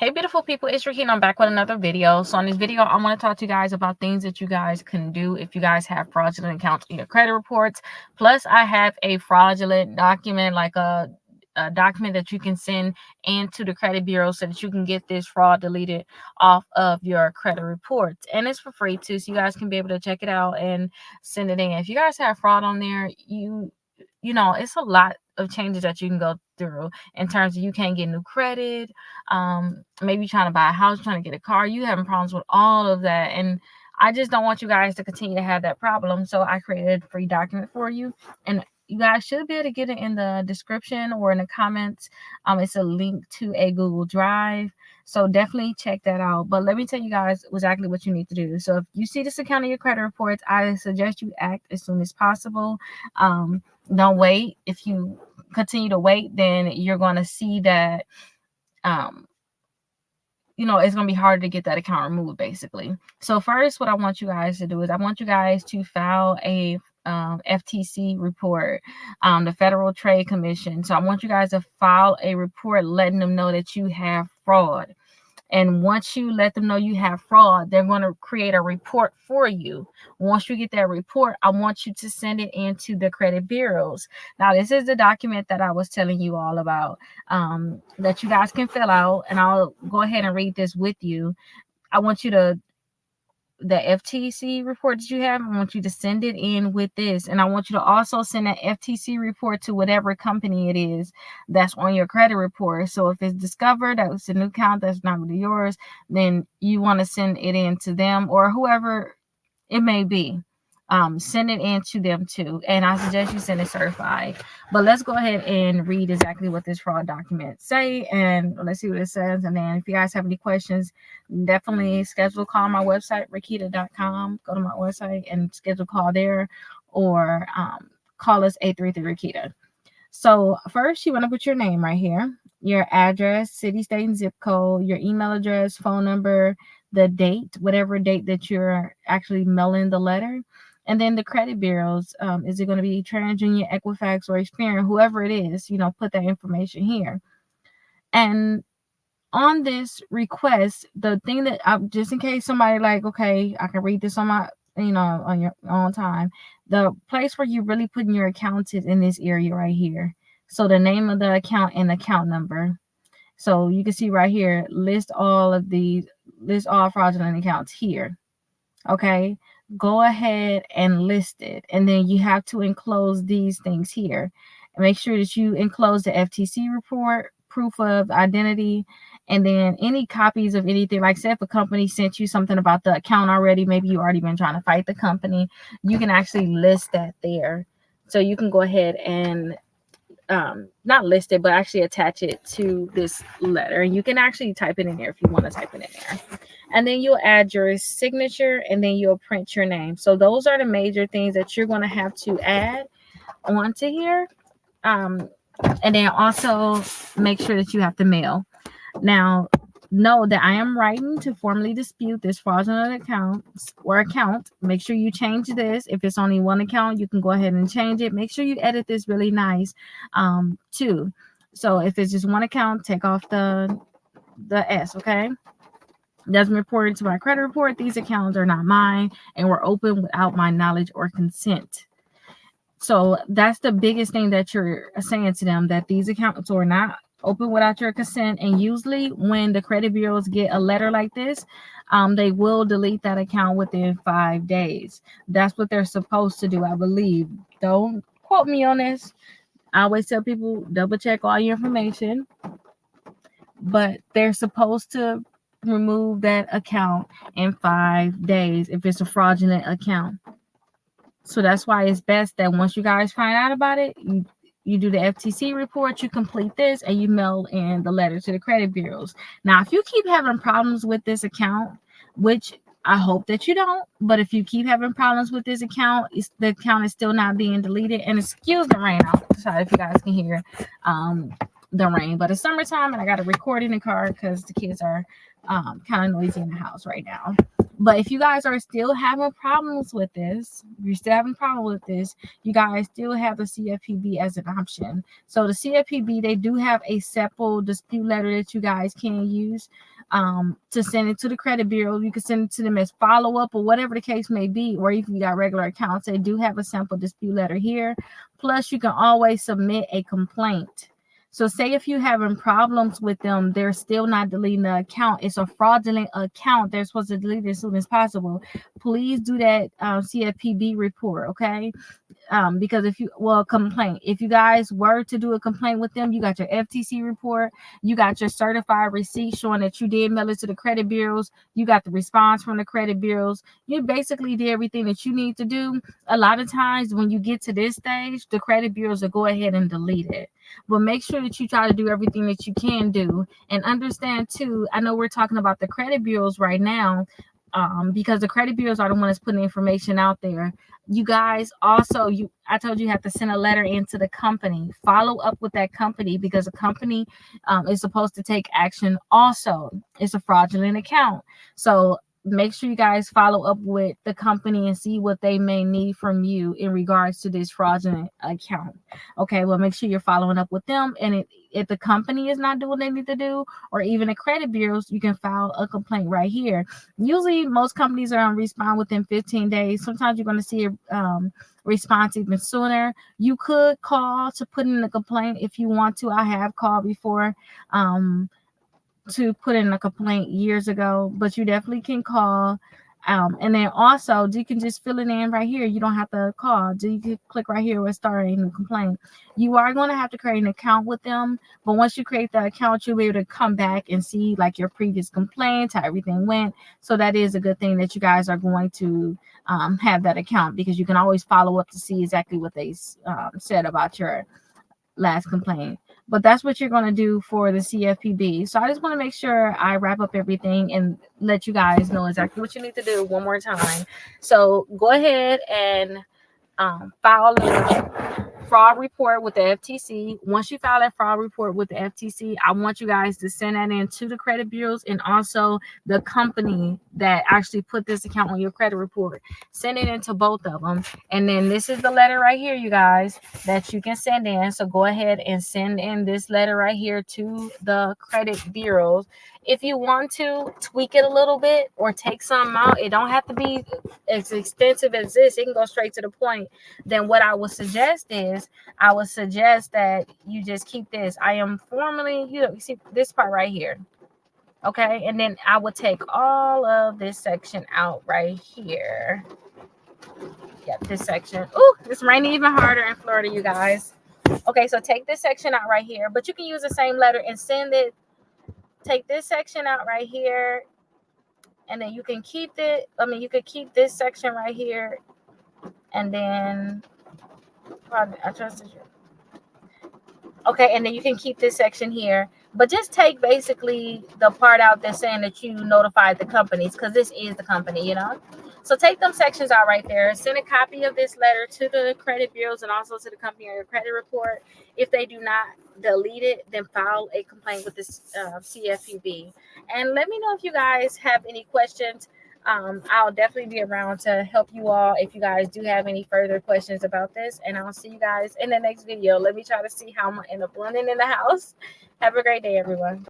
Hey beautiful people, it's Rickita. I'm back with another video. So in this video, I want to talk to you guys about things that you guys can do if you guys have fraudulent accounts in your credit reports. Plus, I have a fraudulent document, like a document that you can send into the credit bureau so that you can get this fraud deleted off of your credit reports. And it's for free too, so you guys can be able to check it out and send it in. If you guys have fraud on there, you know, it's a lot of changes that you can go through in terms of you can't get new credit, maybe trying to buy a house, trying to get a car, you having problems with all of that. And I just don't want you guys to continue to have that problem. So I created a free document for you, and you guys should be able to get it in the description or in the comments. It's a link to a Google Drive. So definitely check that out. But let me tell you guys exactly what you need to do. So if you see this account in your credit reports, I suggest you act as soon as possible. Don't wait. If you continue to wait, then you're going to see that it's going to be harder to get that account removed, basically. So first, what I want you guys to do is I want you guys to file a FTC report, the Federal Trade Commission. So I want you guys to file a report letting them know that you have fraud. And once you let them know you have fraud, they're going to create a report for you. Once you get that report, I want you to send it into the credit bureaus. Now, this is the document that I was telling you all about, that you guys can fill out. And I'll go ahead and read this with you. I want you to, the FTC report that you have, I want you to send it in with this. And I want you to also send that FTC report to whatever company it is that's on your credit report. So if it's discovered that it's a new account that's not really yours, then you want to send it in to them or whoever it may be. Send it in to them too. And I suggest you send it certified. But let's go ahead and read exactly what this fraud document say, and let's see what it says. And then if you guys have any questions, definitely schedule a call on my website, Rickita.com. Go to my website and schedule a call there, or call us 833-RICKITA. So first, you want to put your name right here, your address, city, state, and zip code, your email address, phone number, the date, whatever date that you're actually mailing the letter. And then the credit bureaus, is it going to be TransUnion, Equifax, or Experian, whoever it is, put that information here. And on this request, the thing that just in case somebody like, okay, I can read this on my, on your own time. The place where you really putting your accounts is in this area right here. So the name of the account and account number. So you can see right here, list all fraudulent accounts here. Okay, go ahead and list it. And then you have to enclose these things here. And make sure that you enclose the FTC report, proof of identity, and then any copies of anything. Like, say if a company sent you something about the account already, maybe you already been trying to fight the company, you can actually list that there. So you can go ahead and not list it, but actually attach it to this letter. And you can actually type it in there if you want to type it in there. And then you'll add your signature, and then you'll print your name. So those are the major things that you're going to have to add onto here. And then also make sure that you have to mail. Now, know that I am writing to formally dispute this fraudulent account. Make sure you change this. If it's only one account, you can go ahead and change it. Make sure you edit this really nice, too. So if it's just one account, take off the S, okay? Doesn't report to my credit report. These accounts are not mine and were open without my knowledge or consent. So that's the biggest thing that you're saying to them, that these accounts are not open without your consent. And usually when the credit bureaus get a letter like this, they will delete that account within 5 days. That's what they're supposed to do, I believe. Don't quote me on this. I always tell people, double check all your information. But they're supposed to remove that account in 5 days if it's a fraudulent account. So that's why it's best that once you guys find out about it, you do the FTC report, you complete this, and you mail in the letter to the credit bureaus. Now, if you keep having problems with this account, which I hope that you don't, but if you keep having problems with this account, the account is still not being deleted. And excuse the rain outside if you guys can hear the rain, but it's summertime and I got to record in the car because the kids are kind of noisy in the house right now. But if you guys are still having problems with this, you're still having problems with this, you guys still have the CFPB as an option. So the CFPB, they do have a simple dispute letter that you guys can use to send it to the credit bureau. You can send it to them as follow-up or whatever the case may be, or if you got regular accounts, they do have a simple dispute letter here. Plus, you can always submit a complaint. So say if you're having problems with them, they're still not deleting the account. It's a fraudulent account. They're supposed to delete it as soon as possible. Please do that CFPB report, okay? Because if you complaint, if you guys were to do a complaint with them, you got your FTC report, you got your certified receipt showing that you did mail it to the credit bureaus, you got the response from the credit bureaus, you basically did everything that you need to do. A lot of times when you get to this stage, the credit bureaus will go ahead and delete it. But make sure that you try to do everything that you can do, and understand too, I know we're talking about the credit bureaus right now, because the credit bureaus are the ones putting information out there. You guys also, I told you have to send a letter into the company. Follow up with that company, because the company is supposed to take action also. It's a fraudulent account. So make sure you guys follow up with the company and see what they may need from you in regards to this fraudulent account. Okay, well, make sure you're following up with them. And if the company is not doing what they need to do, or even the credit bureaus, you can file a complaint right here. Usually most companies are on respond within 15 days. Sometimes you're going to see a response even sooner. You could call to put in a complaint if you want to. I have called before to put in a complaint years ago, but you definitely can call. And then also you can just fill it in right here. You don't have to call. You can click right here with starting a complaint. You are going to have to create an account with them, but once you create the account, you'll be able to come back and see like your previous complaints, how everything went. So that is a good thing that you guys are going to have that account, because you can always follow up to see exactly what they said about your last complaint. But that's what you're going to do for the CFPB. So I just want to make sure I wrap up everything and let you guys know exactly what you need to do one more time. So go ahead and file a fraud report with the FTC. Once you file that fraud report with the FTC, I want you guys to send that in to the credit bureaus and also the company that actually put this account on your credit report. Send it into both of them. And then this is the letter right here, you guys, that you can send in. So go ahead and send in this letter right here to the credit bureaus. If you want to tweak it a little bit or take some out, it don't have to be as extensive as this. It can go straight to the point. Then what I would suggest is, I would suggest that you just keep this. I am formally, you see this part right here. Okay. And then I would take all of this section out right here. Yeah, this section. Oh, it's raining even harder in Florida, you guys. Okay, so take this section out right here, but you can use the same letter and send it. Take this section out right here, and then you can keep it. You could keep this section right here, and then I trusted you. Okay, and then you can keep this section here, but just take basically the part out that's saying that you notified the companies, because this is the company, you know. So take them sections out right there. Send a copy of this letter to the credit bureaus and also to the company on your credit report. If they do not delete it, then file a complaint with this CFPB. And let me know if you guys have any questions. I'll definitely be around to help you all if you guys do have any further questions about this. And I'll see you guys in the next video. Let me try to see how I'm going to end up running in the house. Have a great day, everyone.